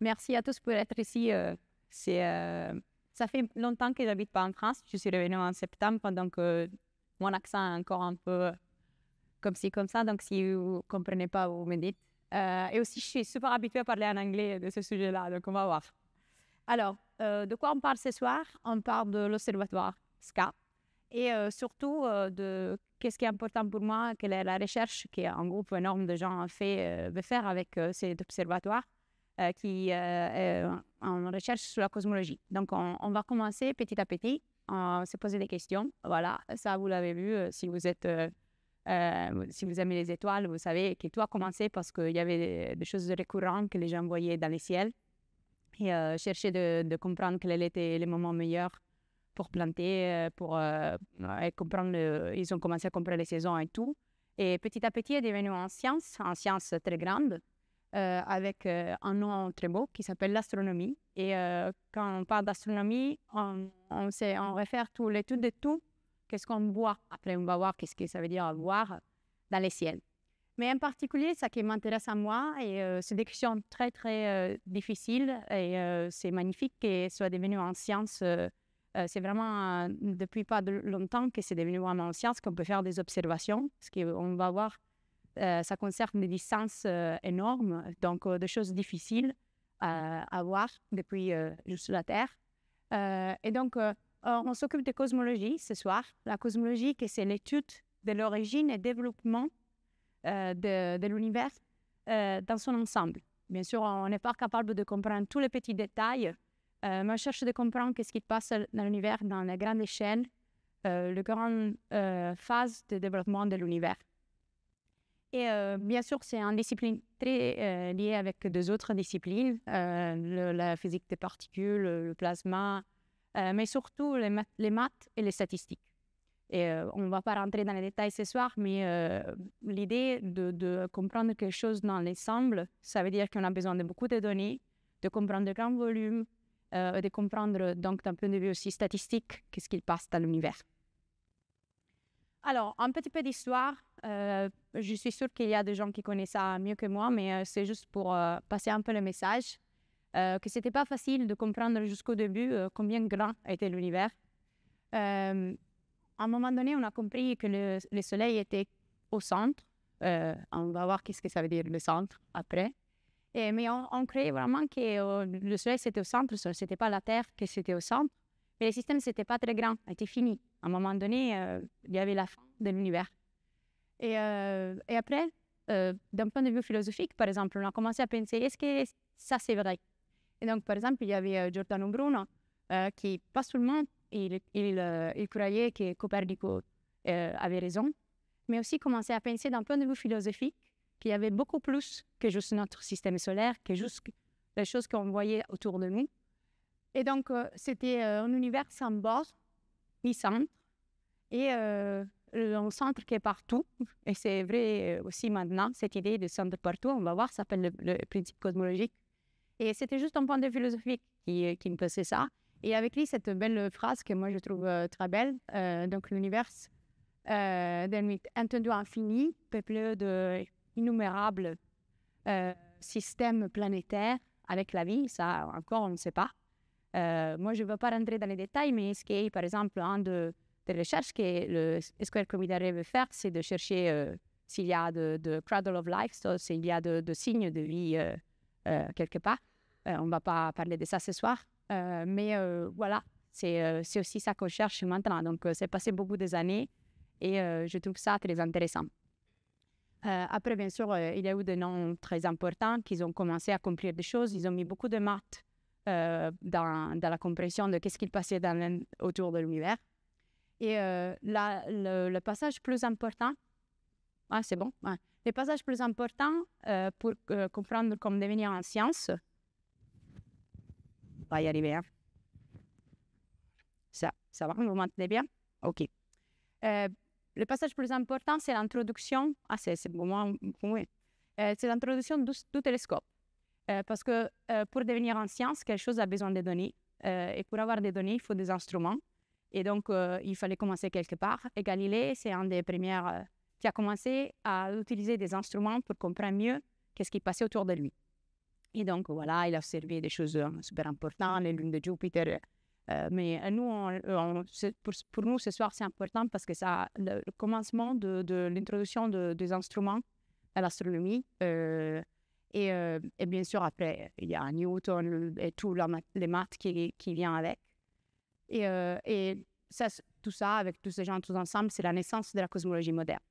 Merci à tous pour être ici. Ça fait longtemps que je n'habite pas en France. Je suis revenue en septembre, donc mon accent est encore un peu comme ci, comme ça. Donc, si vous ne comprenez pas, vous me dites. Et aussi, je suis super habituée à parler en anglais de ce sujet-là, donc on va voir. Alors, de quoi on parle ce soir? On parle de l'Observatoire SCA et surtout de qu'est-ce qui est important pour moi, quelle est la recherche qu'un groupe énorme de gens veut faire avec cet observatoire qui est en recherche sur la cosmologie. Donc, on va commencer petit à petit à se poser des questions. Voilà, ça, vous l'avez vu, si vous aimez les étoiles, vous savez que tout a commencé parce qu'il y avait des choses récurrentes que les gens voyaient dans le ciel et cherchaient de comprendre quel était le moment meilleur pour planter, et comprendre, ils ont commencé à comprendre les saisons et tout. Et petit à petit, est devenu en science très grande, avec un nom très beau qui s'appelle l'astronomie. Et quand on parle d'astronomie, on réfère tout l'étude de tout, qu'est-ce qu'on voit. Après, on va voir qu'est-ce que ça veut dire voir dans les ciels. Mais en particulier, ce qui m'intéresse à moi, et c'est des questions très, très difficiles, et c'est magnifique que ce soit devenu en science. C'est vraiment depuis pas longtemps que c'est devenu vraiment en science qu'on peut faire des observations, parce qu'on va voir, ça concerne des distances énormes, donc des choses difficiles à voir depuis juste la Terre. Et donc, on s'occupe de cosmologie ce soir. La cosmologie, c'est l'étude de l'origine et développement de l'univers dans son ensemble. Bien sûr, on n'est pas capable de comprendre tous les petits détails, mais on cherche de comprendre ce qui se passe dans l'univers dans la grande échelle, les grandes phases de développement de l'univers. Et bien sûr, c'est une discipline très liée avec deux autres disciplines, la physique des particules, le plasma, mais surtout les maths et les statistiques. Et on ne va pas rentrer dans les détails ce soir, mais l'idée de comprendre quelque chose dans l'ensemble, ça veut dire qu'on a besoin de beaucoup de données, de comprendre de grands volumes, de comprendre donc d'un point de vue aussi statistique qu'est-ce qui passe dans l'univers. Alors, un petit peu d'histoire. Je suis sûre qu'il y a des gens qui connaissent ça mieux que moi, mais c'est juste pour passer un peu le message, que ce n'était pas facile de comprendre jusqu'au début combien grand était l'univers. À un moment donné, on a compris que le Soleil était au centre. On va voir qu'est-ce que ça veut dire le centre après. Mais on croyait vraiment que le Soleil c'était au centre, ce n'était pas la Terre que c'était au centre. Mais le système c'était pas très grand, était fini. À un moment donné, il y avait la fin de l'univers. Et après, d'un point de vue philosophique, par exemple, on a commencé à penser, est-ce que ça c'est vrai? Et donc, par exemple, il y avait Giordano Bruno, qui, pas seulement, il croyait que Copernico avait raison, mais aussi commençait à penser d'un point de vue philosophique qu'il y avait beaucoup plus que juste notre système solaire, que juste les choses qu'on voyait autour de nous. Et donc, c'était un univers sans bord, ni centre, et un centre qui est partout. Et c'est vrai aussi maintenant, cette idée de centre partout, on va voir, ça s'appelle le principe cosmologique. Et c'était juste un point de vue philosophique qui me plaisait ça. Et avec lui, cette belle phrase que moi je trouve très belle, donc l'univers d'un étendue infini, peuplé d'innumérables systèmes planétaires avec la vie, ça encore on ne sait pas. Moi je ne veux pas rentrer dans les détails, mais ce qui est par exemple un des recherches que le Square Community veut faire, c'est de chercher s'il y a de cradle of life, s'il y a de signes de vie quelque part. On ne va pas parler de ça ce soir, mais voilà, c'est aussi ça qu'on cherche maintenant. Donc, c'est passé beaucoup des années et je trouve ça très intéressant. Après, bien sûr, il y a eu des noms très importants qui ont commencé à comprendre des choses. Ils ont mis beaucoup de maths dans la compréhension de ce qui passait autour de l'univers. Et le passage plus important, c'est bon. Le passage plus important pour comprendre comment devenir en science, on va y arriver. Hein. Ça va, vous m'entendez bien? OK. Le passage plus important, c'est l'introduction. C'est pour moi. C'est l'introduction du télescope. Parce que pour devenir en science, quelque chose a besoin de données. Et pour avoir des données, il faut des instruments. Et donc, il fallait commencer quelque part. Et Galilée, c'est un des premières qui a commencé à utiliser des instruments pour comprendre mieux ce qui passait autour de lui. Et donc, voilà, il a observé des choses super importantes, les lunes de Jupiter. Mais nous, pour nous, ce soir, c'est important parce que ça le commencement de l'introduction des instruments à l'astronomie. Et bien sûr, après, il y a Newton et tout les maths qui vient avec. Et ça, tout ça, avec tous ces gens tous ensemble, c'est la naissance de la cosmologie moderne.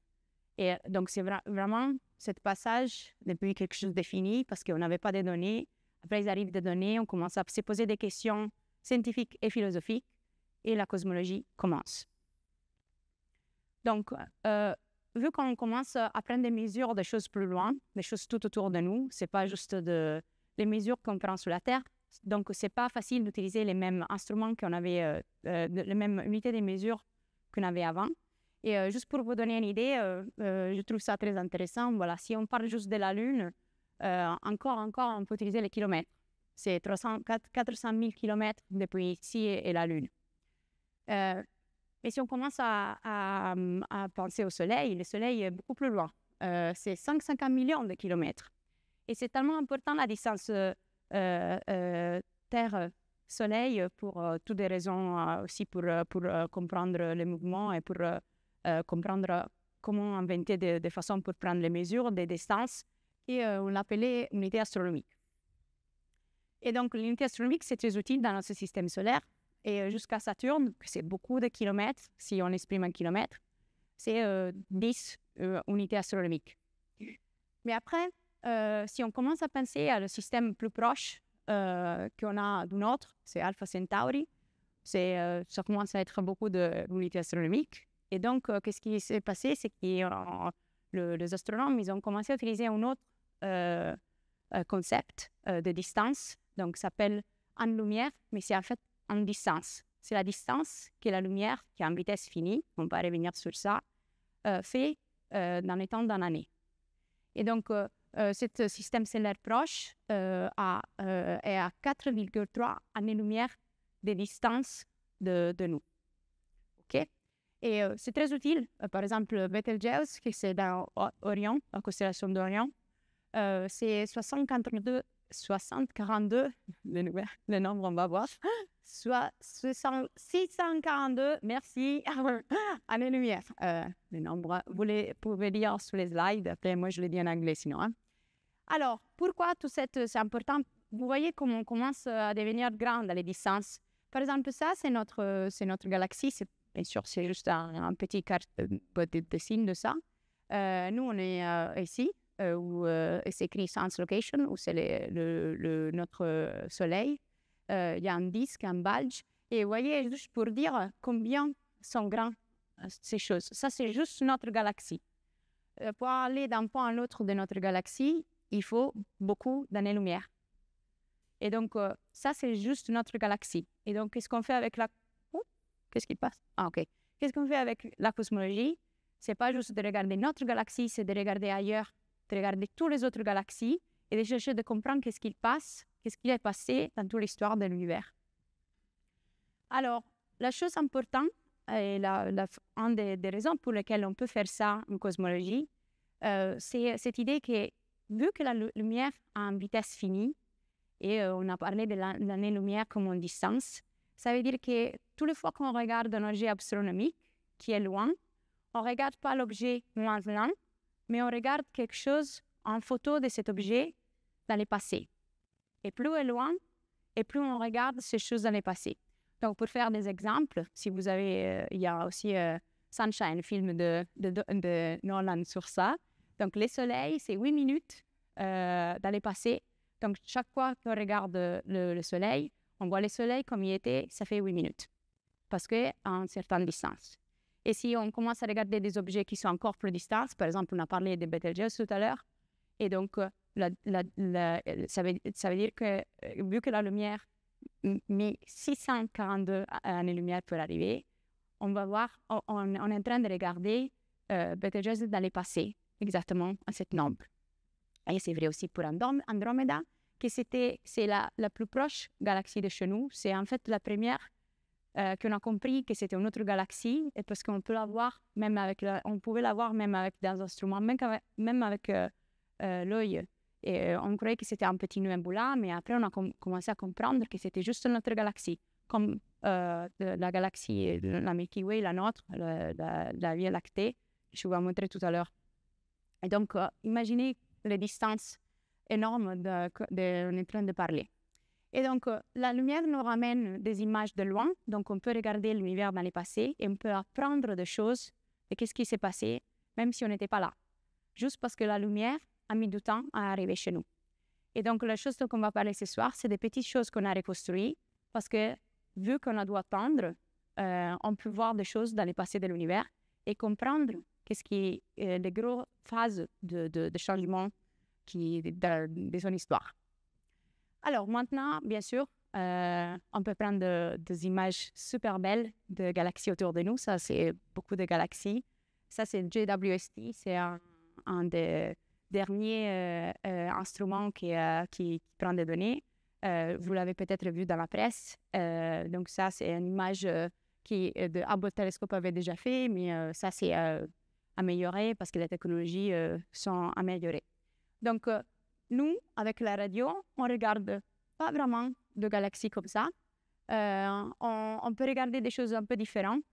Et donc, c'est vraiment ce passage depuis quelque chose de défini parce qu'on n'avait pas de données. Après, ils arrivent des données, on commence à se poser des questions scientifiques et philosophiques et la cosmologie commence. Donc, vu qu'on commence à prendre des mesures des choses plus loin, des choses tout autour de nous, ce n'est pas juste les mesures qu'on prend sur la Terre. Donc, ce n'est pas facile d'utiliser les mêmes instruments qu'on avait, les mêmes unités de mesure qu'on avait avant. Et juste pour vous donner une idée, je trouve ça très intéressant. Voilà, si on parle juste de la Lune, encore, on peut utiliser les kilomètres. C'est 400 000 kilomètres depuis ici et la Lune. Mais si on commence à penser au Soleil, le Soleil est beaucoup plus loin. C'est 550 millions de kilomètres. Et c'est tellement important la distance Terre-Soleil pour toutes les raisons, aussi pour comprendre les mouvements et pour comprendre comment inventer des façons pour prendre les mesures des distances. Et on l'appelait unité astronomique. Et donc, l'unité astronomique, c'est très utile dans notre système solaire. Et jusqu'à Saturne, c'est beaucoup de kilomètres, si on exprime en kilomètres, c'est 10 unités astronomiques. Mais après, si on commence à penser à le système plus proche qu'on a du nôtre, c'est Alpha Centauri, ça commence à être beaucoup d'unités astronomiques. Et donc, qu'est-ce qui s'est passé? C'est que les astronomes, ils ont commencé à utiliser un autre concept de distance, donc ça s'appelle en lumière, mais c'est en fait en distance. C'est la distance que la lumière, qui est en vitesse finie, on va revenir sur ça, fait dans les temps d'une année. Et donc, ce système solaire proche est à 4,3 années-lumière de distance de nous. OK? Et c'est très utile. Par exemple, Betelgeuse, qui c'est dans Orion, la constellation d'Orion, c'est 642, le nombre on va voir, soit 642, merci, années-lumière. Le nombre, vous pouvez lire sur les slides, après moi je le dis en anglais sinon. Hein. Alors, pourquoi tout ça c'est important? Vous voyez comment on commence à devenir grand dans les distances. Par exemple, ça, c'est notre galaxie. Bien sûr, c'est juste un petit dessin de ça. Nous, on est ici, où c'est écrit Sun's Location, où c'est notre soleil. Il y a un disque, un badge. Et vous voyez, juste pour dire combien sont grands ces choses. Ça, c'est juste notre galaxie. Pour aller d'un point à l'autre de notre galaxie, il faut beaucoup d'années-lumière. Et donc, ça, c'est juste notre galaxie. Et donc, qu'est-ce qu'on fait avec la... Qu'est-ce qui passe? Ah, OK. Qu'est-ce qu'on fait avec la cosmologie? C'est pas juste de regarder notre galaxie, c'est de regarder ailleurs, de regarder toutes les autres galaxies et de chercher de comprendre qu'est-ce qui passe, qu'est-ce qui est passé dans toute l'histoire de l'univers. Alors, la chose importante, et une des raisons pour lesquelles on peut faire ça en cosmologie, c'est cette idée que, vu que la lumière a une vitesse finie, et on a parlé de l'année-lumière comme une distance, ça veut dire que toutes les fois qu'on regarde un objet astronomique qui est loin, on ne regarde pas l'objet loin, mais on regarde quelque chose en photo de cet objet dans le passé. Et plus elle est loin, et plus on regarde ces choses dans le passé. Donc, pour faire des exemples, si vous avez, il y a aussi Sunshine, film de Nolan sur ça. Donc, le soleil, c'est 8 minutes dans le passé. Donc, chaque fois qu'on regarde le soleil, on voit le soleil comme il était, ça fait 8 minutes, parce qu'à une certaine distance. Et si on commence à regarder des objets qui sont encore plus distants, par exemple, on a parlé de Betelgeuse tout à l'heure, et donc ça veut dire que vu que la lumière met 642 années-lumière pour arriver, on va voir, on est en train de regarder Betelgeuse dans le passé, exactement à ce nombre. Et c'est vrai aussi pour Andromeda, que c'est la plus proche galaxie de chez nous. C'est en fait la première qu'on a compris que c'était une autre galaxie, et parce qu'on peut la voir même on pouvait la voir même avec des instruments, même avec l'œil. Et on croyait que c'était un petit nebula, mais après, on a commencé à comprendre que c'était juste notre galaxie, comme la galaxie, la Milky Way, la nôtre, la Via lactée, je vous ai montré tout à l'heure. Et donc, imaginez les distances énormes on est en train de parler. Et donc, la lumière nous ramène des images de loin, donc on peut regarder l'univers dans le passé et on peut apprendre des choses de qu'est-ce qui s'est passé, même si on n'était pas là. Juste parce que la lumière a mis du temps à arriver chez nous. Et donc, la chose dont on va parler ce soir, c'est des petites choses qu'on a reconstruites, parce que vu qu'on a dû attendre, on peut voir des choses dans le passé de l'univers et comprendre qu'est-ce qui est les grosses phases de changement de son histoire. Alors maintenant, bien sûr, on peut prendre des images super belles de galaxies autour de nous. Ça, c'est beaucoup de galaxies. Ça, c'est le JWST. C'est un des derniers instruments qui prend des données. Vous l'avez peut-être vu dans la presse. Donc ça, c'est une image qui de Hubble Telescope avait déjà fait, mais ça, c'est amélioré parce que les technologies sont améliorées. Donc, nous, avec la radio, on regarde pas vraiment de galaxies comme ça. On peut regarder des choses un peu différentes.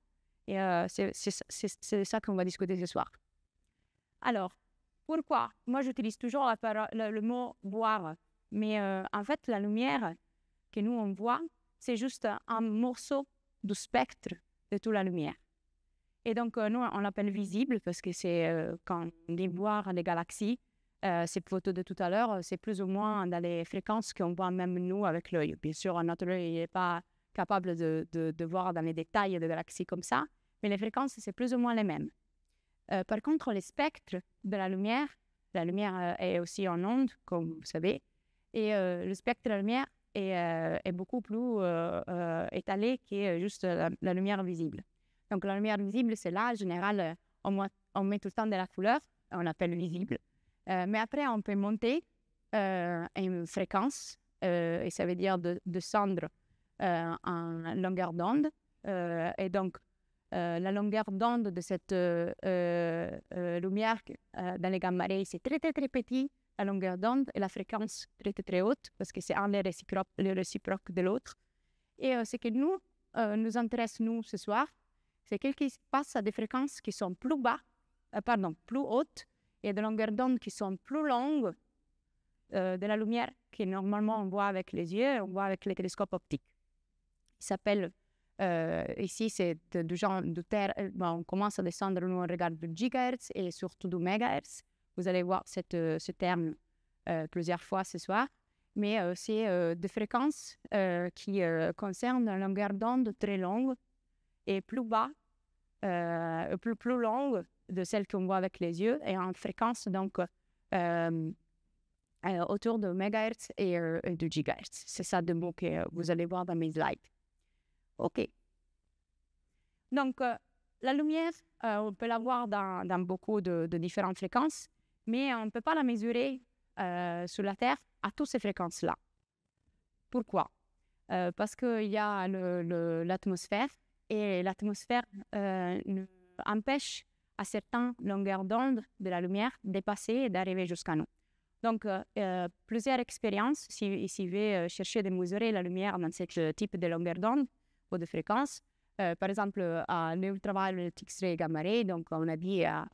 Et c'est ça qu'on va discuter ce soir. Alors, pourquoi? Moi, j'utilise toujours le mot « voir ». Mais en fait, la lumière que nous, on voit, c'est juste un morceau du spectre de toute la lumière. Et donc, nous, on l'appelle visible parce que c'est quand on dit voir les galaxies, ces photos de tout à l'heure, c'est plus ou moins dans les fréquences qu'on voit même nous avec l'œil. Bien sûr, notre œil n'est pas capable de voir dans les détails des galaxies comme ça, mais les fréquences, c'est plus ou moins les mêmes. Par contre, les spectres de la lumière est aussi en ondes, comme vous savez, et le spectre de la lumière est beaucoup plus étalé que juste la lumière visible. Donc, la lumière visible, c'est là, en général, on met tout le temps de la couleur, on appelle visible. Mais après, on peut monter une fréquence, et ça veut dire descendre en longueur d'onde. Et donc, la longueur d'onde de cette lumière dans les gamma rays, c'est très, très, très petit, la longueur d'onde, et la fréquence très, très, très haute, parce que c'est un les réciproques de l'autre. Et ce qui nous intéresse, nous, ce soir, c'est qu'est-ce qui se passe à des fréquences qui sont plus hautes, et des longueurs d'onde qui sont plus longues de la lumière que normalement on voit avec les yeux, on voit avec les télescopes optiques. Il s'appelle, ici c'est du genre de terre, on commence à descendre, nous on regarde du gigahertz et surtout du mégahertz. Vous allez voir ce terme plusieurs fois ce soir, mais c'est des fréquences qui concernent une longueur d'onde très longue et plus bas, plus longue de celle qu'on voit avec les yeux, et en fréquence donc autour de mégahertz et de gigahertz. C'est ça de mots que vous allez voir dans mes slides. OK. Donc, la lumière, on peut la voir dans beaucoup de différentes fréquences, mais on ne peut pas la mesurer sur la Terre à toutes ces fréquences-là. Pourquoi? Parce qu'il y a l'atmosphère, et l'atmosphère nous empêche à certaines longueurs d'onde de la lumière de passer et d'arriver jusqu'à nous. Donc, plusieurs expériences, si vous voulez chercher de mesurer la lumière dans ce type de longueur d'onde ou de fréquence, par exemple, à l'ultraviolet X-ray gamma ray, donc on a dit à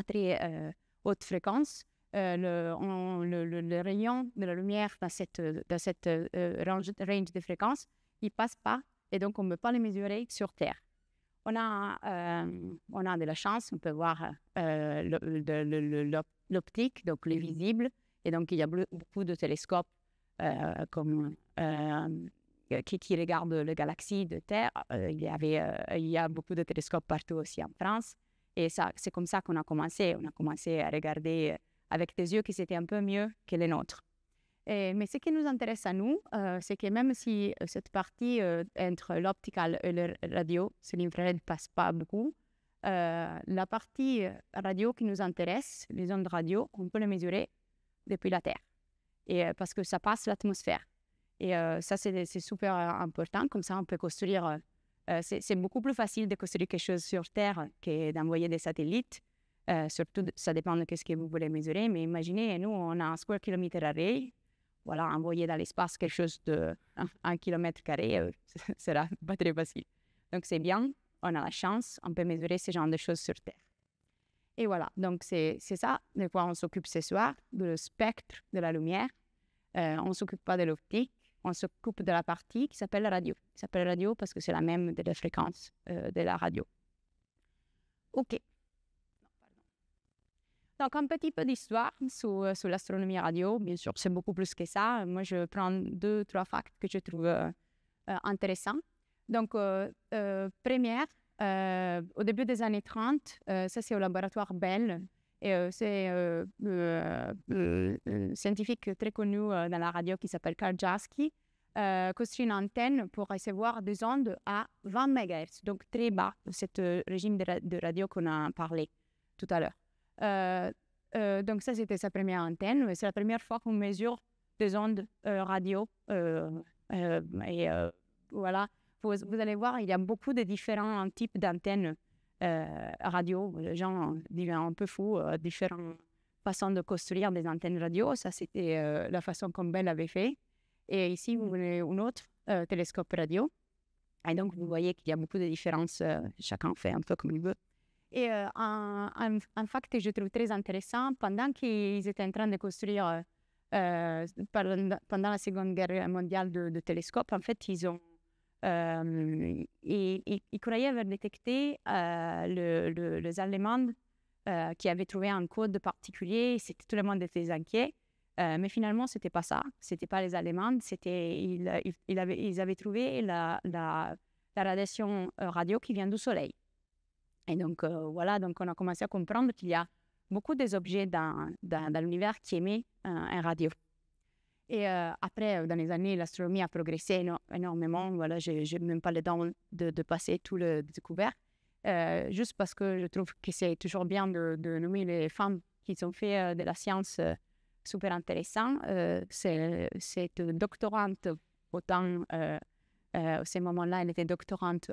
très haute fréquence, le rayon de la lumière dans cette range de fréquence, il ne passe pas, et donc on ne peut pas le mesurer sur Terre. On a de la chance, on peut voir l'optique, donc les visibles, et donc il y a beaucoup de télescopes qui regardent les galaxies de Terre. Il y a beaucoup de télescopes partout aussi en France, et c'est comme ça qu'on a commencé. On a commencé à regarder avec des yeux qui étaient un peu mieux que les nôtres. Mais ce qui nous intéresse à nous, c'est que même si cette partie entre l'optical et le radio, c'est l'infrared ne passe pas beaucoup, la partie radio qui nous intéresse, les ondes radio, on peut les mesurer depuis la Terre, et parce que ça passe l'atmosphère. Et ça, c'est super important. Comme ça, on peut construire... c'est beaucoup plus facile de construire quelque chose sur Terre que d'envoyer des satellites. Surtout, ça dépend de ce que vous voulez mesurer. Mais imaginez, nous, on a un square kilomètre array. Voilà, envoyer dans l'espace quelque chose de 1 kilomètre carré, ce sera pas très facile. Donc, c'est bien, on a la chance, on peut mesurer ce genre de choses sur Terre. Et voilà, donc c'est ça de quoi on s'occupe ce soir, le spectre de la lumière. On ne s'occupe pas de l'optique, on s'occupe de la partie qui s'appelle la radio. Il s'appelle radio parce que c'est la même de la fréquence de la radio. OK. Donc, un petit peu d'histoire sur l'astronomie radio. Bien sûr, c'est beaucoup plus que ça. Moi, je prends 2-3 facts que je trouve intéressants. Donc, première, au début des années 30, ça c'est au laboratoire Bell. Et c'est un scientifique très connu dans la radio qui s'appelle Karl Jarsky, construit une antenne pour recevoir des ondes à 20 MHz, donc très bas, ce régime de radio qu'on a parlé tout à l'heure. Donc ça, c'était sa première antenne. C'est la première fois qu'on mesure des ondes radio. Voilà, vous allez voir, il y a beaucoup de différents types d'antennes radio. Les gens deviennent un peu fous, différentes façons de construire des antennes radio. Ça, c'était la façon comme Bell avait fait. Et ici, vous voyez un autre télescope radio. Et donc, vous voyez qu'il y a beaucoup de différences. Chacun fait un peu comme il veut. Et un fact que je trouve très intéressant, pendant qu'ils étaient en train de construire, pendant la Seconde Guerre mondiale de télescopes, en fait, ils croyaient avoir détecté les Allemands qui avaient trouvé un code particulier. Tout le monde était inquiet. Mais finalement, ce n'était pas ça. Ce n'était pas les Allemands. Ils avaient trouvé la radiation radio qui vient du Soleil. Et donc, voilà, donc on a commencé à comprendre qu'il y a beaucoup d'objets dans l'univers qui émettent un radio. Et après, dans les années, l'astronomie a progressé énormément. Voilà, je n'ai même pas le temps de passer tout le découvert. Juste parce que je trouve que c'est toujours bien de nommer les femmes qui ont fait de la science super intéressant. C'est une doctorante, autant à ce moment-là, elle était doctorante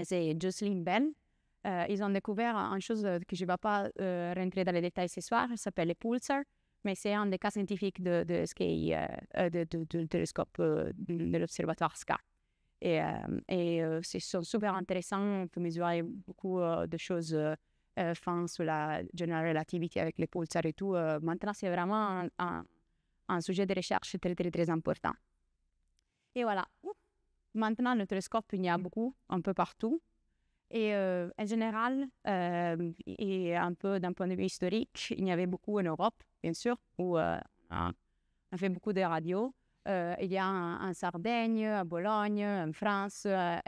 c'est Jocelyn Bell. Ils ont découvert une chose que je ne vais pas rentrer dans les détails ce soir, ça s'appelle les pulsars, mais c'est un des cas scientifiques du télescope de l'observatoire SCA. Et c'est super intéressant, on peut mesurer beaucoup de choses fins sur la general relativity avec les pulsars et tout. Maintenant, c'est vraiment un sujet de recherche très, très, très important. Et voilà. Maintenant, le télescope, il y a beaucoup, un peu partout. Et en général, et un peu d'un point de vue historique, il y avait beaucoup en Europe, bien sûr, où on fait beaucoup de radios. Il y a en Sardaigne, à Bologne, en France, en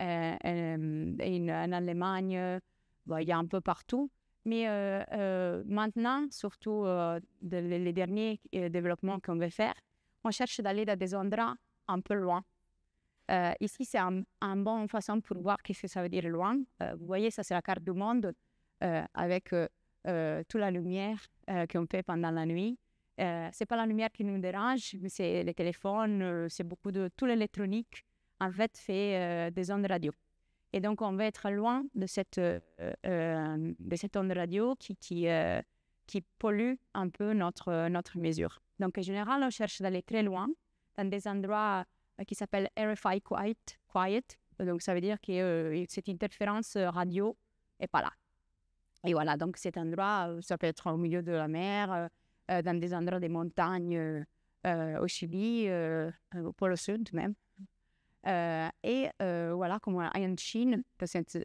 Allemagne, il y a un peu partout. Mais maintenant, surtout les derniers développements qu'on veut faire, on cherche d'aller dans des endroits un peu loin. Ici, c'est une bonne façon pour voir ce que ça veut dire loin. Vous voyez, ça c'est la carte du monde avec toute la lumière qu'on fait pendant la nuit. C'est pas la lumière qui nous dérange, mais c'est les téléphones, c'est beaucoup de tout l'électronique, en fait, fait des ondes radio. Et donc, on va être loin de cette onde radio qui pollue un peu notre mesure. Donc, en général, on cherche d'aller très loin, dans des endroits qui s'appellent RFI quiet. Donc, ça veut dire que cette interférence radio n'est pas là. Et voilà, donc cet endroit, ça peut être au milieu de la mer, dans des endroits des montagnes au Chili, au pôle sud même. Et voilà, comme en Chine, cette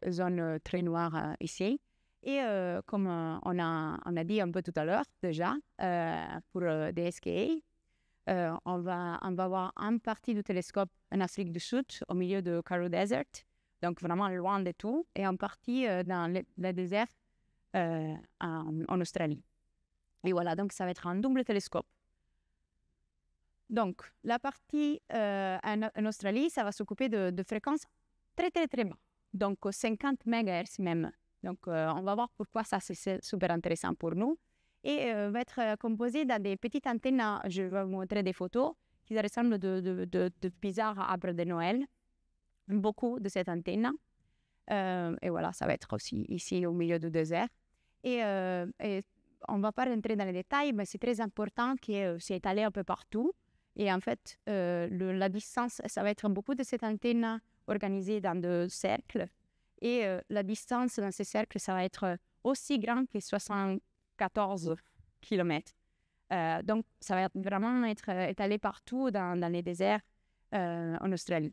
zone très noire ici. Et comme on a dit un peu tout à l'heure déjà, pour DSKA, on va voir une partie du télescope en Afrique du Sud, au milieu de Karoo Desert, donc vraiment loin de tout, et en partie dans le désert en Australie. Et voilà, donc ça va être un double télescope. Donc, la partie en Australie, ça va s'occuper de fréquences très, très, très bas, donc 50 MHz même. Donc, on va voir pourquoi ça, c'est super intéressant pour nous. Et va être composé dans des petites antennes. Je vais vous montrer des photos qui ressemblent de bizarres arbres de Noël. Beaucoup de cette antenne. Et voilà, ça va être aussi ici au milieu du désert. Et on ne va pas rentrer dans les détails, mais c'est très important que c'est étalé un peu partout. Et en fait, la distance, ça va être beaucoup de cette antenne organisée dans des cercles. Et la distance dans ces cercles, ça va être aussi grand que 74 km. Donc, ça va vraiment être étalé partout dans les déserts en Australie.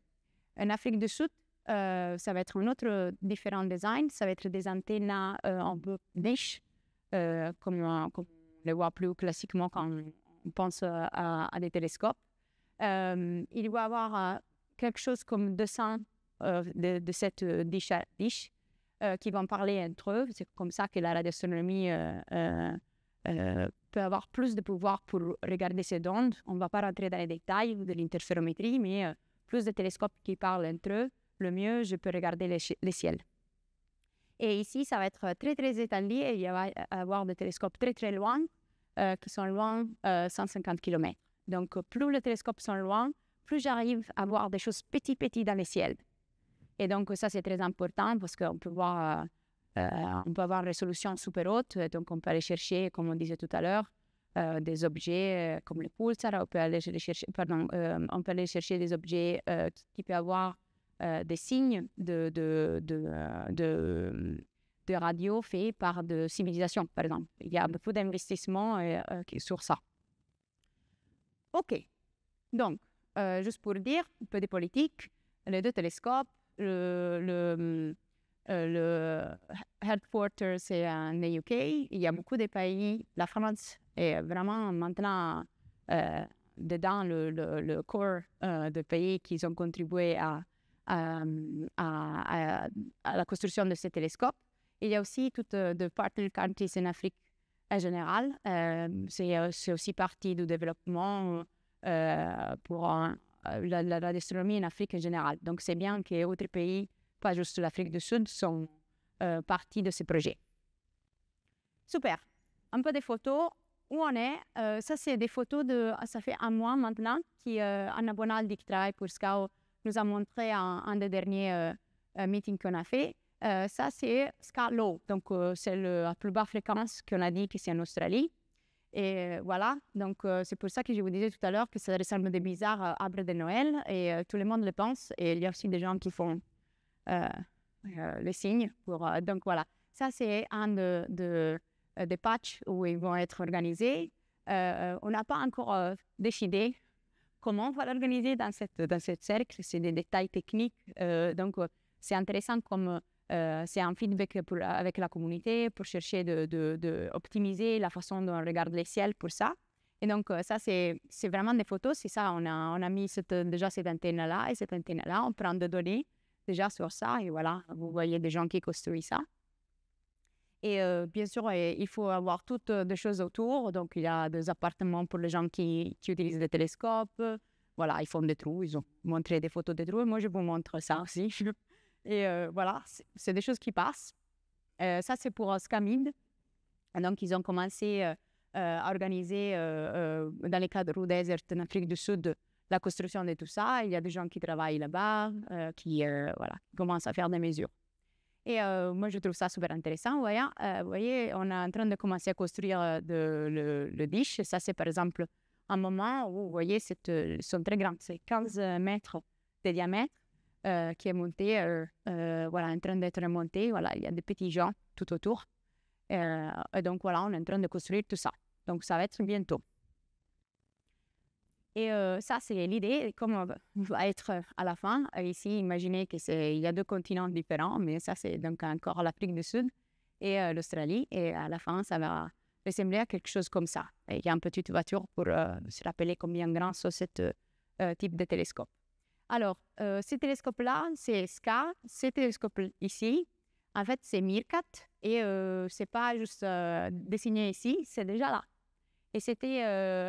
En Afrique du Sud, ça va être un autre différent design. Ça va être des antennes un peu niche, comme on les voit plus classiquement quand on pense à des télescopes. Il va y avoir quelque chose comme 200 de cette dish qui vont parler entre eux. C'est comme ça que la radioastronomie peut avoir plus de pouvoir pour regarder ces ondes. On ne va pas rentrer dans les détails de l'interférométrie, mais plus de télescopes qui parlent entre eux, le mieux je peux regarder les ciels. Et ici, ça va être très, très étendu et il va y avoir des télescopes très, très loin qui sont loin 150 km. Donc, plus les télescopes sont loin, plus j'arrive à voir des choses petites dans les ciels. Et donc, ça, c'est très important parce qu'on peut voir, on peut avoir une résolution super haute. Donc, on peut aller chercher, comme on disait tout à l'heure, des objets comme les pulsars. On peut aller chercher des objets qui peuvent avoir des signes de radio faits par des civilisations, par exemple. Il y a beaucoup d'investissements sur ça. OK. Donc, juste pour dire, un peu de politique, les deux télescopes, le headquarters c'est en UK. Il y a beaucoup de pays. La France est vraiment maintenant dedans le corps des pays qui ont contribué à la construction de ces télescopes. Il y a aussi toutes de partner countries en Afrique en général. C'est aussi partie du développement pour la radioastronomie en Afrique en général. Donc, c'est bien que d'autres pays, pas juste l'Afrique du Sud, sont partie de ce projet. Super. Un peu des photos. Où on est? Ça, c'est des photos ça fait un mois maintenant qu'Anna Bonaldi, qui travaille pour SCAO, nous a montré un des derniers meetings qu'on a fait. Ça, c'est SCA Low. Donc, c'est la plus basse fréquence qu'on a dit que c'est en Australie. Et voilà. Donc, c'est pour ça que je vous disais tout à l'heure que ça ressemble de bizarre à arbre de Noël. Et tout le monde le pense. Et il y a aussi des gens qui font les signes. Donc, ça, c'est un des patchs où ils vont être organisés. On n'a pas encore décidé comment on va l'organiser dans cette cercle. C'est des détails techniques. Donc, c'est intéressant comme c'est un feedback avec la communauté pour chercher d'optimiser la façon dont on regarde les ciels pour ça. Et donc, ça, c'est vraiment des photos. C'est ça, on a mis déjà cette antenne-là et cette antenne-là. On prend des données déjà sur ça. Et voilà, vous voyez des gens qui construisent ça. Et bien sûr, il faut avoir toutes des choses autour. Donc, il y a des appartements pour les gens qui utilisent des télescopes. Voilà, ils font des trous. Ils ont montré des photos des trous. Moi, je vous montre ça aussi. Et voilà, c'est des choses qui passent. Ça, c'est pour SCAMID. Donc, ils ont commencé à organiser dans les cadres Roux Desert en Afrique du Sud la construction de tout ça. Il y a des gens qui travaillent là-bas, qui commencent à faire des mesures. Et moi, je trouve ça super intéressant. Vous voyez, on est en train de commencer à construire le dish. Ça, c'est par exemple un moment où, vous voyez, ils sont très grands. C'est 15 mètres de diamètre qui est monté, en train d'être monté. Voilà, il y a des petits gens tout autour. Et donc, voilà, on est en train de construire tout ça. Donc, ça va être bientôt. Et ça, c'est l'idée, comme on va être à la fin. Ici, imaginez qu'il y a deux continents différents, mais ça, c'est donc encore l'Afrique du Sud et l'Australie. Et à la fin, ça va ressembler à quelque chose comme ça. Et il y a une petite voiture pour se rappeler combien grand sont ce type de télescope. Alors, ce télescope-là, c'est SCA. Ce télescope ici, en fait, c'est Meerkat. Et ce n'est pas juste dessiné ici, c'est déjà là. Et c'était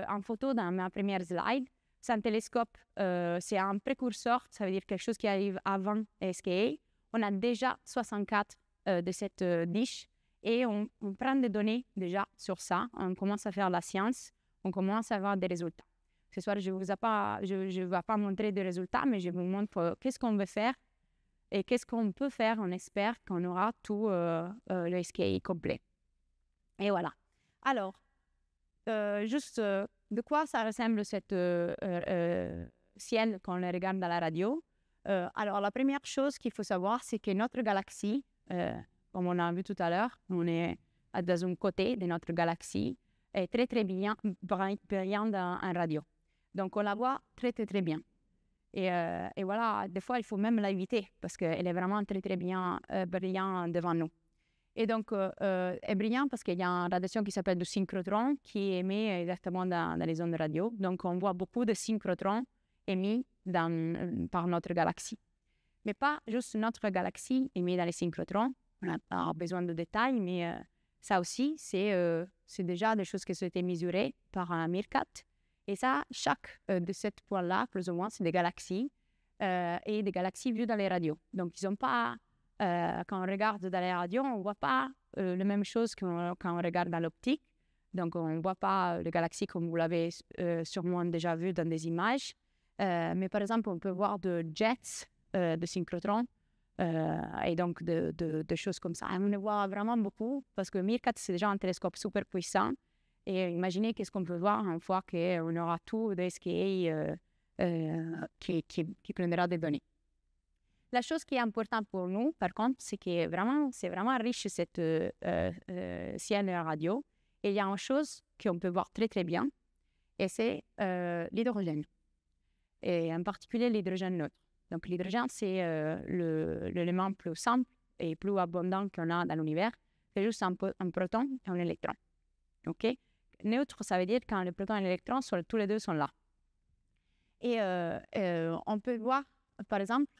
en photo dans ma première slide. C'est un télescope, c'est un précurseur, ça veut dire quelque chose qui arrive avant SKA. On a déjà 64 de cette dish et on prend des données déjà sur ça. On commence à faire la science, on commence à avoir des résultats. Ce soir, je ne vais pas montrer des résultats, mais je vous montre qu'est-ce qu'on veut faire Et qu'est-ce qu'on peut faire? On espère qu'on aura tout le SKI complet. Et voilà. Alors, juste de quoi ça ressemble cette ciel quand on le regarde dans la radio? Alors, la première chose qu'il faut savoir, c'est que notre galaxie, comme on a vu tout à l'heure, on est dans un côté de notre galaxie, est très, très brillante en radio. Donc, on la voit très, très, très bien. Et voilà, des fois, il faut même l'éviter parce qu'elle est vraiment très, très bien brillante devant nous. Et donc, elle est brillante parce qu'il y a une radiation qui s'appelle du synchrotron qui est émise exactement dans les ondes radio. Donc, on voit beaucoup de synchrotrons émis par notre galaxie. Mais pas juste notre galaxie émise dans les synchrotrons. On n'a pas besoin de détails, mais ça aussi, c'est déjà des choses qui ont été mesurées par un MeerKAT. Et ça, chaque de ces points-là, plus ou moins, c'est des galaxies et des galaxies vues dans les radios. Donc, ils n'ont pas, quand on regarde dans les radios, on ne voit pas la même chose quand on regarde dans l'optique. Donc, on ne voit pas les galaxies comme vous l'avez sûrement déjà vu dans des images. Mais par exemple, on peut voir de jets de synchrotrons et donc de choses comme ça. Et on les voit vraiment beaucoup parce que MeerKAT, c'est déjà un télescope super puissant. Et imaginez qu'est-ce qu'on peut voir une fois qu'on aura tout de SKA qui prendra des données. La chose qui est importante pour nous, par contre, c'est que c'est vraiment riche cette ciel radio. Et il y a une chose qu'on peut voir très très bien, et c'est l'hydrogène. Et en particulier l'hydrogène neutre. Donc l'hydrogène, c'est l'élément plus simple et plus abondant qu'on a dans l'univers. C'est juste un proton et un électron. OK? Neutre, ça veut dire quand le proton et l'électron, tous les deux sont là. Et on peut voir, par exemple,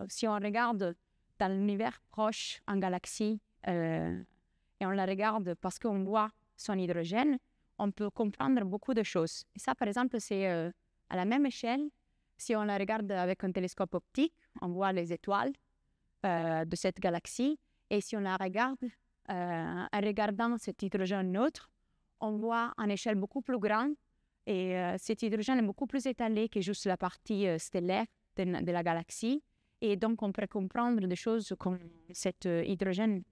si on regarde dans l'univers proche en galaxie et on la regarde parce qu'on voit son hydrogène, on peut comprendre beaucoup de choses. Et ça, par exemple, c'est à la même échelle. Si on la regarde avec un télescope optique, on voit les étoiles de cette galaxie. Et si on la regarde en regardant cet hydrogène neutre, on voit une échelle beaucoup plus grande et cet hydrogène est beaucoup plus étalé que juste la partie stellaire de la galaxie. Et donc, on peut comprendre des choses comme cet hydrogène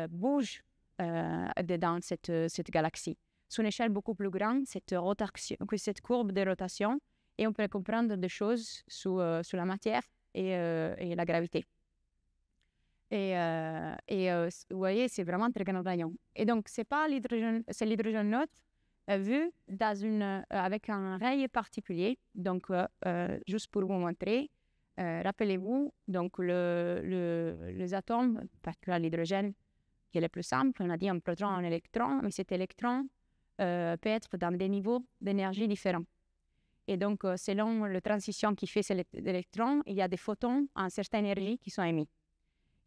bouge dans cette galaxie. C'est une échelle beaucoup plus grande, cette courbe de rotation, et on peut comprendre des choses sur la matière et la gravité. Et vous voyez, c'est vraiment très grand rayon. Et donc, c'est l'hydrogène neutre vu avec un ray particulier. Donc, juste pour vous montrer, rappelez-vous, donc les atomes, particulièrement l'hydrogène, qui est le plus simple, on a dit un proton, un électron, mais cet électron peut être dans des niveaux d'énergie différents. Et donc, selon la transition qui fait cet électron, il y a des photons à une certaine énergie qui sont émis.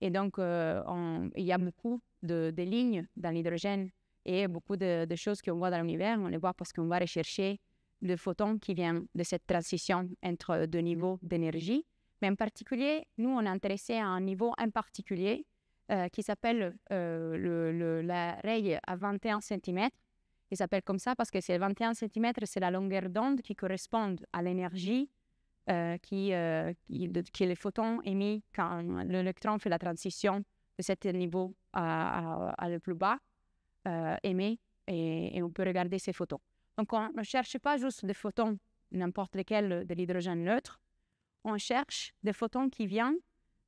Et donc, il y a beaucoup de lignes dans l'hydrogène et beaucoup de choses qu'on voit dans l'univers. On les voit parce qu'on va rechercher le photon qui vient de cette transition entre deux niveaux d'énergie. Mais en particulier, nous, on est intéressé à un niveau en particulier qui s'appelle la raye à 21 cm. Il s'appelle comme ça parce que c'est 21 cm, c'est la longueur d'onde qui correspond à l'énergie que les photons émis quand l'électron fait la transition de ce niveau à le plus bas, émet, et on peut regarder ces photons. Donc, on ne cherche pas juste des photons, n'importe lesquels de l'hydrogène neutre, on cherche des photons qui viennent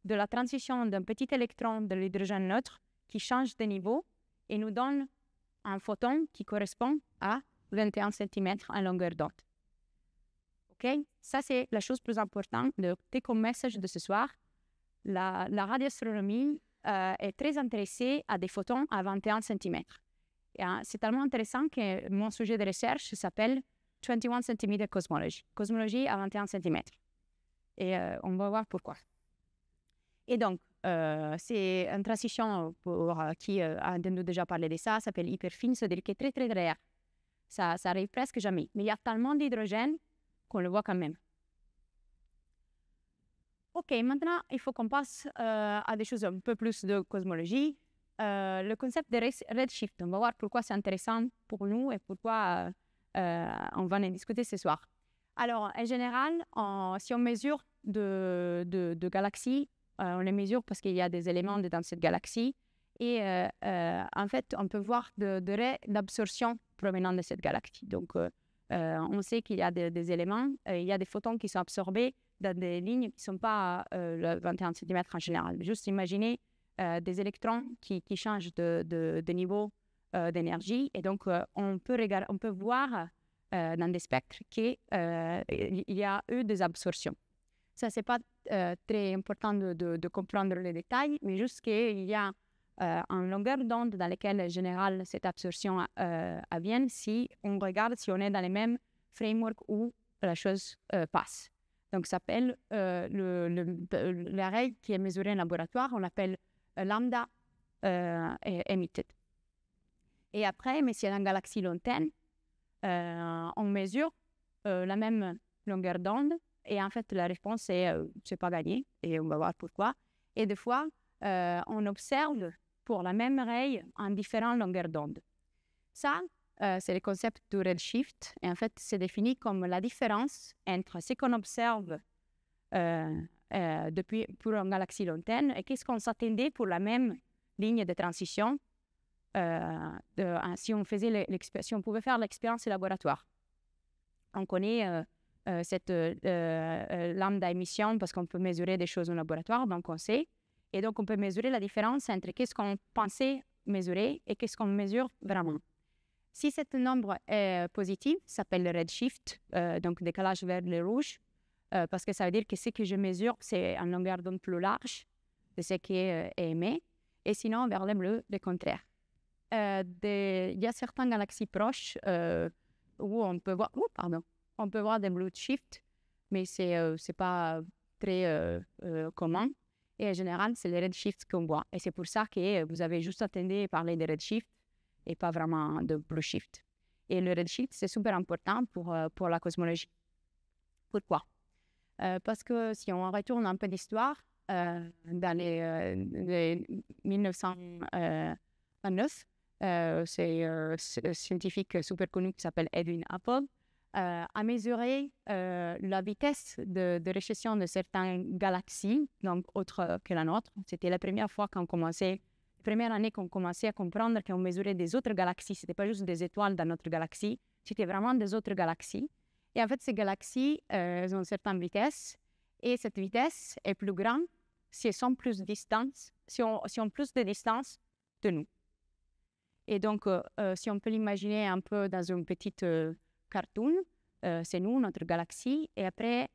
de la transition d'un petit électron de l'hydrogène neutre qui change de niveau et nous donne un photon qui correspond à 21 cm en longueur d'onde. Okay? Ça, c'est la chose plus importante. Le take-home message de ce soir. La radioastronomie est très intéressée à des photons à 21 cm. C'est tellement intéressant que mon sujet de recherche s'appelle 21 cm cosmology. Cosmologie à 21 cm. Et on va voir pourquoi. Et donc, c'est une transition pour qui a déjà parlé de ça, s'appelle hyperfine, c'est-à-dire qu'elle est très, très rare. Ça arrive presque jamais. Mais il y a tellement d'hydrogène qu'on le voit quand même. OK, maintenant, il faut qu'on passe à des choses un peu plus de cosmologie. Le concept de redshift, on va voir pourquoi c'est intéressant pour nous et pourquoi on va en discuter ce soir. Alors, en général, si on mesure de galaxies, on les mesure parce qu'il y a des éléments dans cette galaxie. Et en fait, on peut voir de raies d'absorption provenant de cette galaxie. Donc, on sait qu'il y a des éléments, il y a des photons qui sont absorbés dans des lignes qui ne sont pas le 21 cm en général. Juste imaginez des électrons qui changent de niveau d'énergie. Et donc, on peut voir dans des spectres qu'il y a eu des absorptions. Ça, ce n'est pas très important de comprendre les détails, mais juste qu'il y a une longueur d'onde dans laquelle, en général, cette absorption advient si on regarde si on est dans les mêmes frameworks où la chose passe. Donc, ça s'appelle la règle qui est mesurée en laboratoire, on l'appelle lambda emitted. Et après, mais si c'est une galaxie lointaine, on mesure la même longueur d'onde et en fait, la réponse est c'est pas gagné et on va voir pourquoi. Et des fois, on observe pour la même raie en différentes longueurs d'onde. Ça, c'est le concept du redshift. Et en fait, c'est défini comme la différence entre ce qu'on observe pour une galaxie lointaine et qu'est-ce qu'on s'attendait pour la même ligne de transition si on pouvait faire l'expérience laboratoire. On connaît cette lambda émission parce qu'on peut mesurer des choses en laboratoire, donc on sait. Et donc, on peut mesurer la différence entre qu'est-ce qu'on pensait mesurer et qu'est-ce qu'on mesure vraiment. Si cet nombre est positif, ça s'appelle le redshift, donc décalage vers le rouge, parce que ça veut dire que ce que je mesure, c'est une longueur d'onde plus large de ce qui est émis, et sinon, vers le bleu, le contraire. Il y a certaines galaxies proches où on peut voir des blue shift, mais c'est pas très commun. Et en général, c'est le redshift qu'on voit. Et c'est pour ça que vous avez juste entendu parler de redshift et pas vraiment de blue shift. Et le redshift, c'est super important pour la cosmologie. Pourquoi? Parce que si on retourne un peu d'histoire, dans les 1929, c'est un scientifique super connu qui s'appelle Edwin Hubble, a mesuré la vitesse de récession de certaines galaxies, donc autres que la nôtre. C'était la première fois première année qu'on commençait à comprendre qu'on mesurait des autres galaxies. Ce n'était pas juste des étoiles dans notre galaxie, c'était vraiment des autres galaxies. Et en fait, ces galaxies ont une certaine vitesse, et cette vitesse est plus grande si elles sont plus distantes, si on plus de distance de nous. Et donc, si on peut l'imaginer un peu dans une petite cartoon, c'est nous, notre galaxie, et après,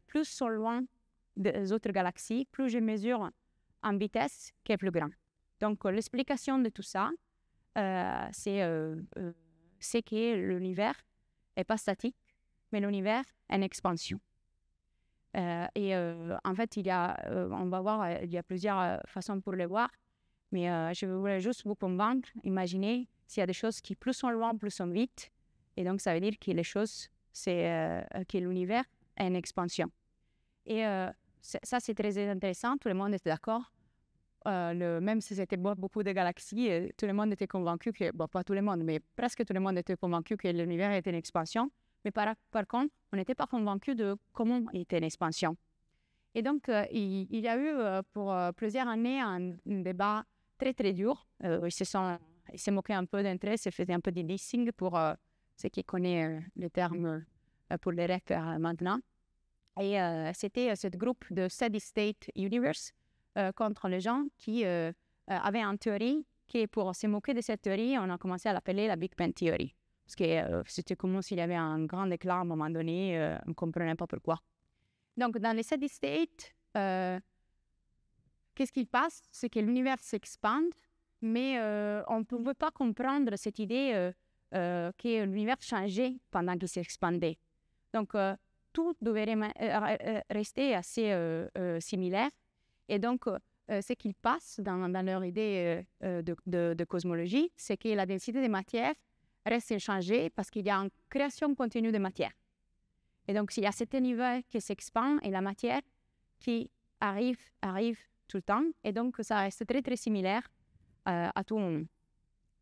plus sont loin des autres galaxies, plus je mesure en vitesse qui est plus grande. Donc, l'explication de tout ça, c'est que l'univers n'est pas statique, mais l'univers est en expansion. En fait, on va voir, il y a plusieurs façons pour le voir, mais je voulais juste vous convaincre, imaginez s'il y a des choses qui plus sont loin, plus sont vite, et donc ça veut dire que les choses, que l'univers est en expansion. Et ça, c'est très intéressant, tout le monde était d'accord. Même si c'était beaucoup de galaxies, tout le monde était convaincu que, pas tout le monde, mais presque tout le monde était convaincu que l'univers était en expansion. Mais par contre, on n'était pas convaincu de comment il était en expansion. Et donc, il y a eu pour plusieurs années un débat très, très dur. Ils se moquaient un peu d'entre eux, ils se faisaient un peu de dissing pour ceux qui connaissent le terme pour les REC maintenant. Et c'était ce groupe de Steady State Universe contre les gens qui avaient une théorie qui, pour se moquer de cette théorie, on a commencé à l'appeler la Big Bang Theory. Parce que c'était comme s'il y avait un grand éclat à un moment donné, on ne comprenait pas pourquoi. Donc, dans les steady state, qu'est-ce qui passe? C'est que l'univers s'expande, mais on ne pouvait pas comprendre cette idée que l'univers changeait pendant qu'il s'expandait. Donc, tout devait rester assez similaire. Et donc, ce qui passe dans leur idée de cosmologie, c'est que la densité des matières reste inchangée parce qu'il y a une création continue de matière. Et donc, s'il y a cet univers qui s'expand et la matière qui arrive tout le temps, et donc ça reste très, très similaire à tout moment.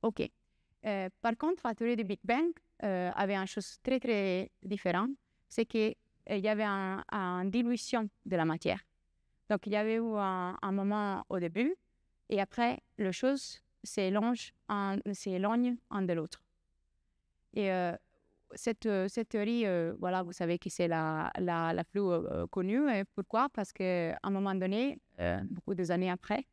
OK. Par contre, la théorie du Big Bang avait une chose très, très différente, c'est que il y avait une dilution de la matière. Donc, il y avait eu un moment au début, et après, la chose s'éloigne un de l'autre. Et cette théorie, voilà, vous savez que c'est la plus connue. Et pourquoi? Parce qu'à un moment donné, beaucoup des années après,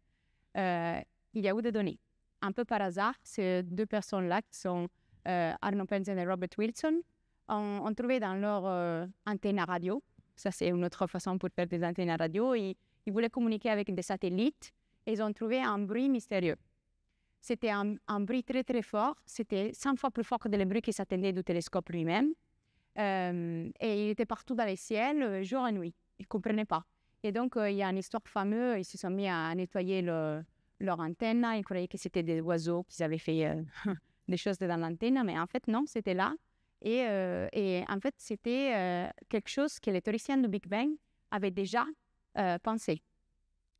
il y a eu des données. Un peu par hasard, ces deux personnes-là, qui sont Arno Penzias et Robert Wilson, ont trouvé dans leur antenne à radio, ça c'est une autre façon pour faire des antennes à radio, ils voulaient communiquer avec des satellites, et ils ont trouvé un bruit mystérieux. C'était un bruit très très fort, c'était 100 fois plus fort que le bruit qui s'attendait du télescope lui-même, et il était partout dans les ciels, jour et nuit, ils ne comprenaient pas. Et donc il y a une histoire fameuse, ils se sont mis à nettoyer leur antenne, ils croyaient que c'était des oiseaux qui avaient fait des choses dans l'antenne, mais en fait non, c'était là. Et en fait, c'était quelque chose que les théoriciens du Big Bang avaient déjà pensé.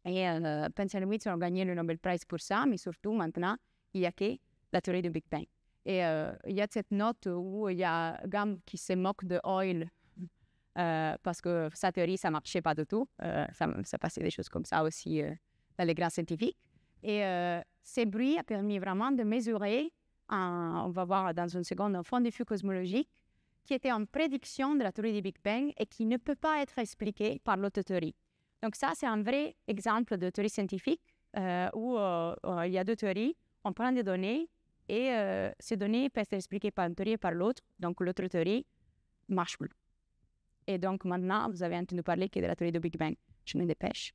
Et Penzias et Wilson ont gagné le Nobel Prize pour ça, mais surtout maintenant, il n'y a que la théorie du Big Bang. Et il y a cette note où il y a Gamm qui se moque de Hoyle parce que sa théorie, ça ne marchait pas du tout. Ça passait des choses comme ça aussi dans les grands scientifiques. Et ces bruits ont permis vraiment de mesurer, on va voir dans une seconde, un fond diffus cosmologique qui était en prédiction de la théorie du Big Bang et qui ne peut pas être expliqué par l'autre théorie. Donc ça, c'est un vrai exemple de théorie scientifique où il y a deux théories, on prend des données et ces données peuvent être expliquées par une théorie et par l'autre, donc l'autre théorie ne marche plus. Et donc maintenant, vous avez entendu parler de la théorie du Big Bang. Je me dépêche.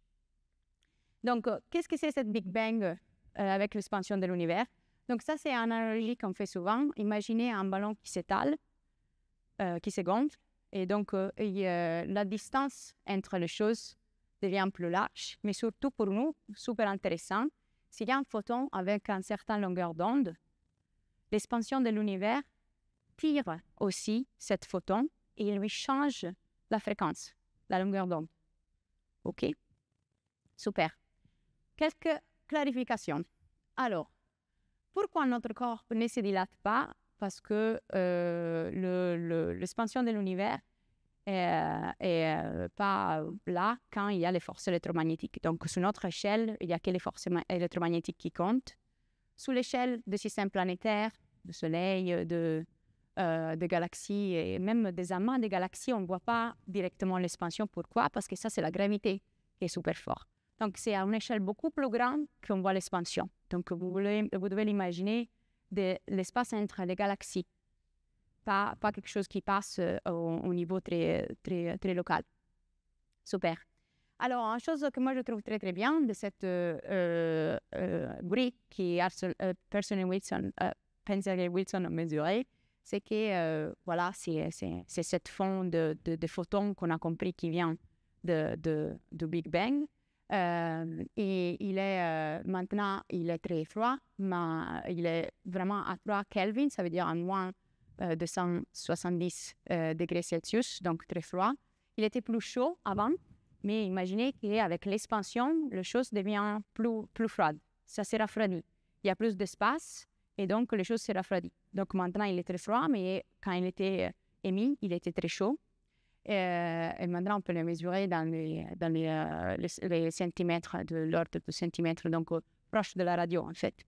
Donc, qu'est-ce que c'est cette Big Bang avec l'expansion de l'univers? Donc ça, c'est une analogie qu'on fait souvent. Imaginez un ballon qui s'étale, qui se gonfle, et donc la distance entre les choses devient plus large, mais surtout pour nous, super intéressant, s'il y a un photon avec une certaine longueur d'onde, l'expansion de l'univers tire aussi cette photon et il lui change la fréquence, la longueur d'onde. OK? Super. Quelques clarifications. Alors, pourquoi notre corps ne se dilate pas? Parce que l'expansion de l'univers est pas là quand il y a les forces électromagnétiques. Donc, sur notre échelle, il n'y a que les forces électromagnétiques qui comptent. Sous l'échelle du système planétaire, du Soleil, de galaxies et même des amas de galaxies, on ne voit pas directement l'expansion. Pourquoi? Parce que ça, c'est la gravité qui est super forte. Donc, c'est à une échelle beaucoup plus grande qu'on voit l'expansion. Donc, vous devez l'imaginer de l'espace entre les galaxies. Pas quelque chose qui passe au niveau très, très, très local. Super. Alors, une chose que moi je trouve très très bien de cette bruit qui Penzias et Wilson ont mesuré, c'est que voilà, c'est cette fond de photons qu'on a compris qui vient du Big Bang. Et il est maintenant, il est très froid, mais il est vraiment à 3 Kelvin, ça veut dire en moins 270 degrés Celsius, donc très froid. Il était plus chaud avant, mais imaginez qu'avec l'expansion, la chose devient plus froide. Ça se rafraîchit. Il y a plus d'espace et donc les choses se rafraîchissent. Donc maintenant, il est très froid, mais quand il était émis, il était très chaud. Et maintenant, on peut le mesurer dans les centimètres, de l'ordre de centimètres, donc proche de la radio en fait.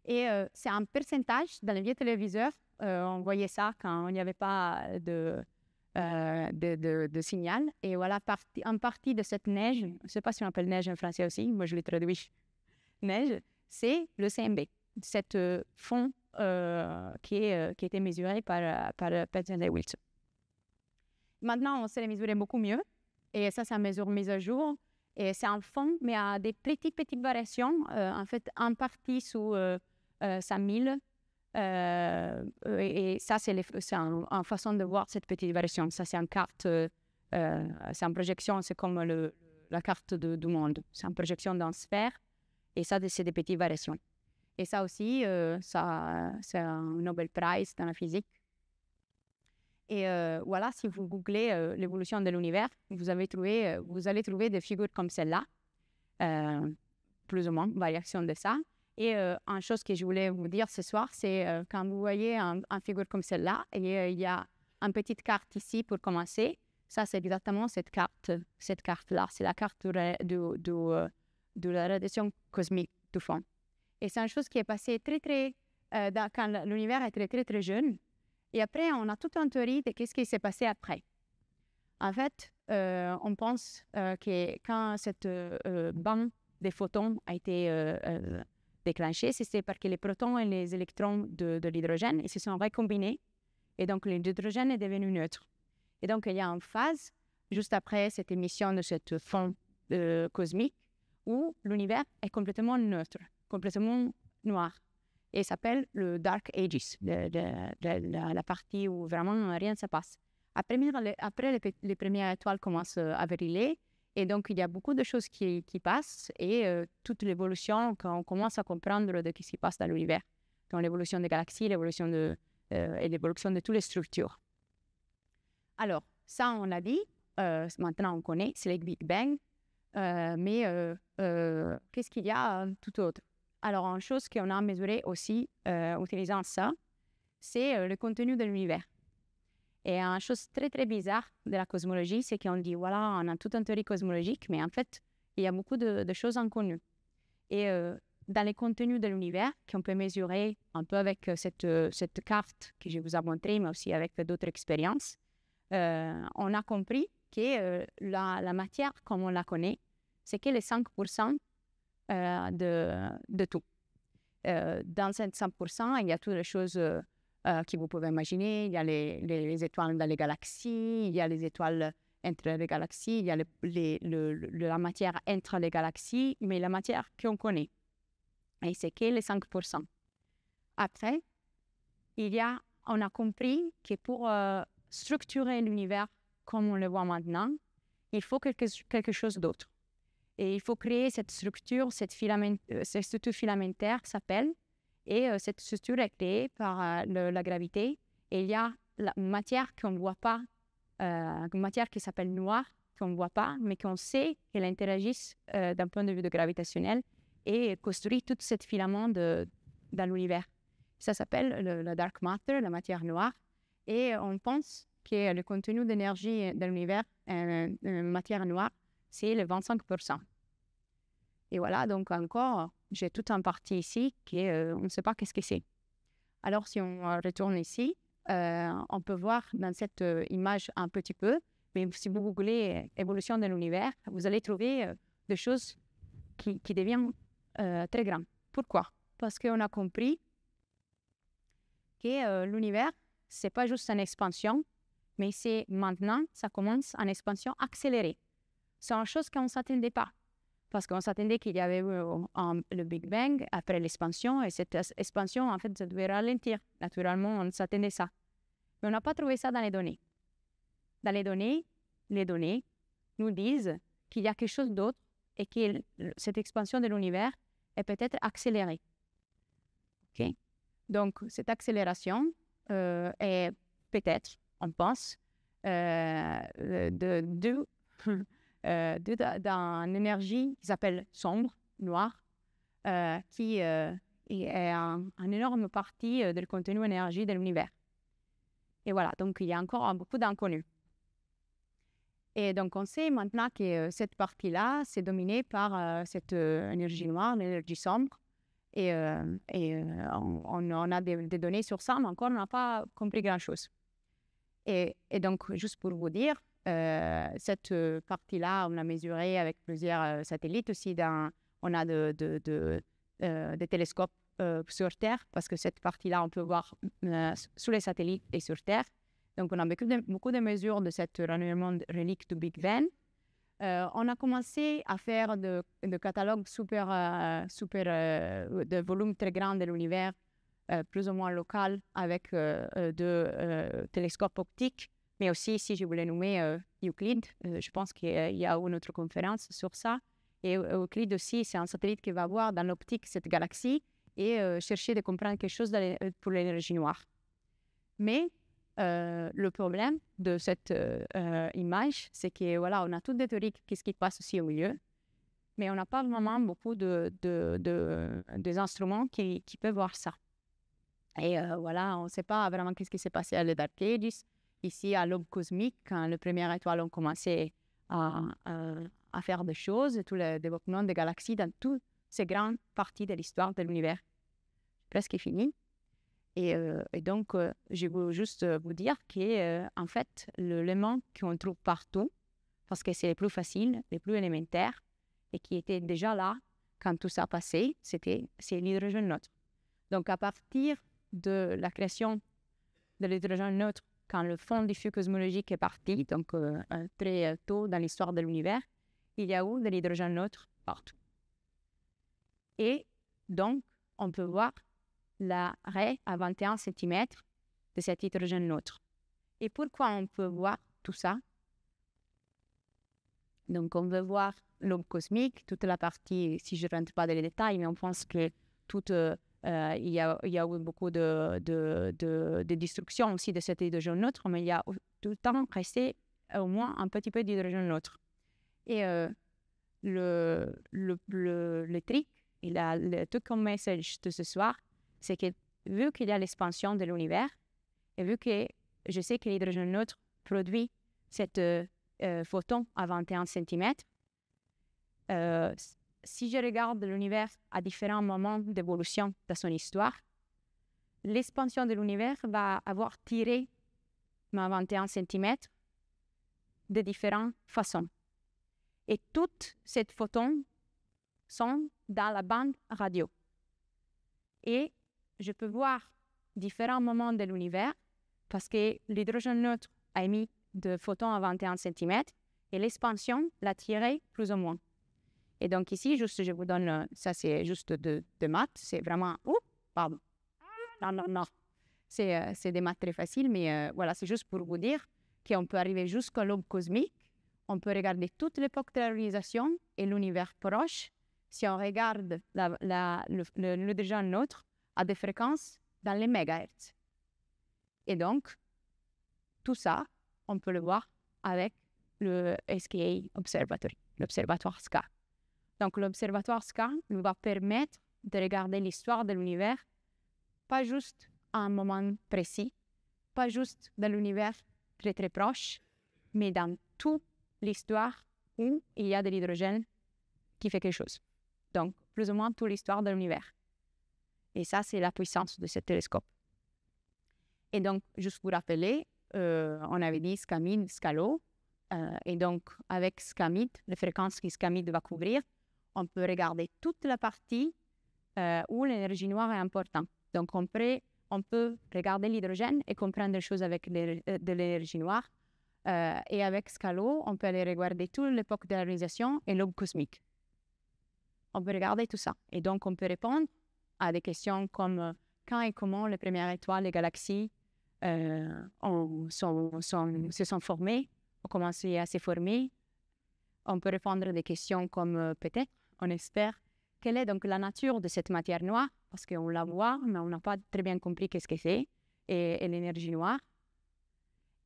Et c'est un pourcentage dans les vieux téléviseurs. On voyait ça quand il n'y avait pas de signal. Et voilà, en partie de cette neige, je ne sais pas si on appelle neige en français aussi, moi je l'ai traduit neige, c'est le CMB, cette fond qui a été mesuré par Penzias et Wilson. Maintenant, on sait les mesurer beaucoup mieux. Et ça, c'est une mesure mise à jour. Et c'est un fond, mais à des petites variations. En fait, en partie sous 5000. Et ça, c'est une façon de voir cette petite variation. Ça, c'est une carte, c'est une projection, c'est comme la carte du monde. C'est une projection d'une sphère. Et ça, c'est des petites variations. Et ça aussi, c'est un Nobel Prize dans la physique. Et voilà, si vous googlez l'évolution de l'univers, vous allez trouver des figures comme celle-là, plus ou moins, variation de ça. Et une chose que je voulais vous dire ce soir, c'est quand vous voyez une figure comme celle-là, et il y a une petite carte ici pour commencer. Ça, c'est exactement cette carte-là. C'est la carte de la radiation cosmique du fond. Et c'est une chose qui est passée quand l'univers était très, très jeune. Et après, on a toute une théorie de qu'est-ce qui s'est passé après. En fait, on pense que quand cette bande des photons a été déclenchée, c'est parce que les protons et les électrons de l'hydrogène ils se sont recombinés. Et donc, l'hydrogène est devenu neutre. Et donc, il y a une phase, juste après cette émission de cette fond cosmique, où l'univers est complètement neutre, complètement noir. Et ça s'appelle le Dark Ages, la partie où vraiment rien ne se passe. Après, les premières étoiles commencent à briller, et donc il y a beaucoup de choses qui passent, et toute l'évolution, quand on commence à comprendre de ce qui se passe dans l'univers, dans l'évolution des galaxies, et l'évolution de toutes les structures. Alors, ça, on l'a dit, maintenant on connaît, c'est le Big Bang, mais qu'est-ce qu'il y a tout autre? Alors, une chose qu'on a mesurée aussi, utilisant ça, c'est le contenu de l'univers. Et une chose très, très bizarre de la cosmologie, c'est qu'on dit, voilà, on a toute une théorie cosmologique, mais en fait, il y a beaucoup de choses inconnues. Et dans les contenus de l'univers, qu'on peut mesurer un peu avec cette carte que je vous ai montrée, mais aussi avec d'autres expériences, on a compris que la matière, comme on la connaît, c'est que les 5% de tout. Dans ces 5%, il y a toutes les choses que vous pouvez imaginer. Il y a les étoiles dans les galaxies, il y a les étoiles entre les galaxies, il y a la matière entre les galaxies, mais la matière qu'on connaît. Et c'est que les 5%. Après, on a compris que pour structurer l'univers comme on le voit maintenant, il faut quelque chose d'autre. Et il faut créer cette structure, cette structure filamentaire s'appelle, et cette structure est créée par la gravité. Et il y a la matière qu'on ne voit pas, une matière qui s'appelle noire, qu'on ne voit pas, mais qu'on sait qu'elle interagisse d'un point de vue gravitationnel et construit tout ce filament dans l'univers. Ça s'appelle le dark matter, la matière noire. Et on pense que le contenu d'énergie de l'univers, matière noire, c'est le 25%. Et voilà, donc encore, j'ai toute une partie ici qu'on ne sait pas qu'est-ce que c'est. Alors, si on retourne ici, on peut voir dans cette image un petit peu, mais si vous googlez évolution de l'univers, vous allez trouver des choses qui deviennent très grandes. Pourquoi? Parce qu'on a compris que l'univers, ce n'est pas juste une expansion, mais c'est maintenant, ça commence en expansion accélérée. C'est une chose qu'on ne s'attendait pas. Parce qu'on s'attendait qu'il y avait le Big Bang après l'expansion, et cette expansion, en fait, ça devait ralentir. Naturellement, on s'attendait à ça. Mais on n'a pas trouvé ça dans les données. Dans les données nous disent qu'il y a quelque chose d'autre et que cette expansion de l'univers est peut-être accélérée. Okay? Donc, cette accélération est peut-être, on pense, d'une énergie qui s'appelle sombre, noire, qui est une énorme partie du contenu énergie de l'univers. Et voilà, donc il y a encore beaucoup d'inconnus. Et donc on sait maintenant que cette partie-là, c'est dominé par cette énergie noire, l'énergie sombre. Et on a des données sur ça, mais encore on n'a pas compris grand-chose. Et donc, juste pour vous dire, cette partie-là, on l'a mesurée avec plusieurs satellites aussi. On a des télescopes sur Terre, parce que cette partie-là, on peut voir sous les satellites et sur Terre. Donc, on a beaucoup de mesures de cette renouvellement relique du Big Bang. On a commencé à faire de catalogues de volume très grand de l'univers, plus ou moins local, avec deux télescopes optiques. Mais aussi, si je voulais nommer Euclide, je pense qu'il y a une autre conférence sur ça. Et Euclide aussi, c'est un satellite qui va voir dans l'optique cette galaxie et chercher de comprendre quelque chose pour l'énergie noire. Mais le problème de cette image, c'est que voilà, on a toutes des théories, qu'est-ce qui passe aussi au milieu, mais on n'a pas vraiment beaucoup des instruments qui peuvent voir ça. Et voilà, on ne sait pas vraiment qu'est-ce qui s'est passé à les Dark Ages. ici à l'aube cosmique, quand les premières étoiles ont commencé à faire des choses, tout le développement des galaxies dans toutes ces grandes parties de l'histoire de l'univers. Presque fini. Et donc, je veux juste vous dire qu'en fait, l'élément qu'on trouve partout, parce que c'est le plus facile, le plus élémentaire, et qui était déjà là quand tout ça passait, c'est l'hydrogène neutre. Donc, à partir de la création de l'hydrogène neutre, quand le fond diffus cosmologique est parti, donc très tôt dans l'histoire de l'univers, il y a eu de l'hydrogène neutre partout. Et donc, on peut voir la raie à 21 cm de cet hydrogène neutre. Et pourquoi on peut voir tout ça? Donc, on veut voir l'aube cosmique, toute la partie, si je ne rentre pas dans les détails, mais on pense que il y a eu beaucoup de destruction aussi de cet hydrogène neutre, mais il y a tout le temps resté au moins un petit peu d'hydrogène neutre. Et le trick, le truc comme message de ce soir, c'est que vu qu'il y a l'expansion de l'univers, et vu que je sais que l'hydrogène neutre produit cette photon à 21 cm, si je regarde l'univers à différents moments d'évolution de son histoire, l'expansion de l'univers va avoir tiré ma 21 cm de différentes façons. Et toutes ces photons sont dans la bande radio. Et je peux voir différents moments de l'univers parce que l'hydrogène neutre a émis de photons à 21 cm et l'expansion l'a tiré plus ou moins. Et donc ici, juste, je vous donne, ça c'est juste de maths, c'est vraiment, pardon, non, c'est des maths très faciles, mais voilà, c'est juste pour vous dire qu'on peut arriver jusqu'à l'aube cosmique, on peut regarder toute l'époque de la réalisation et l'univers proche, si on regarde l'hydrogène neutre à des fréquences dans les mégahertz. Et donc, tout ça, on peut le voir avec le SKA Observatory, l'observatoire SKA. Donc, l'observatoire SKA nous va permettre de regarder l'histoire de l'univers, pas juste à un moment précis, pas juste dans l'univers très très proche, mais dans toute l'histoire où il y a de l'hydrogène qui fait quelque chose. Donc, plus ou moins toute l'histoire de l'univers. Et ça, c'est la puissance de ce télescope. Et donc, juste pour rappeler, on avait dit SKAMID, SKALO. Et donc, avec SKAMID, les fréquences que SKAMID va couvrir, on peut regarder toute la partie où l'énergie noire est importante. Donc, on peut regarder l'hydrogène et comprendre des choses avec de l'énergie noire. Et avec SKALO, on peut aller regarder toute l'époque de la réalisation et l'aube cosmique. On peut regarder tout ça. Et donc, on peut répondre à des questions comme quand et comment les premières étoiles, les galaxies se sont formées, ont commencé à se former. On peut répondre à des questions comme peut-être, on espère, quelle est donc la nature de cette matière noire, parce qu'on la voit, mais on n'a pas très bien compris qu'est-ce que c'est, et l'énergie noire.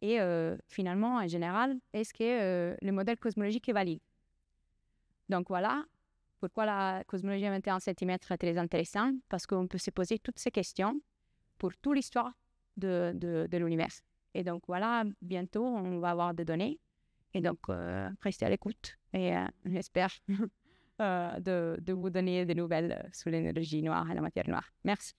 Et finalement, en général, est-ce que le modèle cosmologique est valide? Donc voilà pourquoi la cosmologie à 21 cm est très intéressante, parce qu'on peut se poser toutes ces questions pour toute l'histoire de l'univers. Et donc voilà, bientôt, on va avoir des données. Et donc, restez à l'écoute. Et j'espère de vous donner des nouvelles sur l'énergie noire et la matière noire. Merci.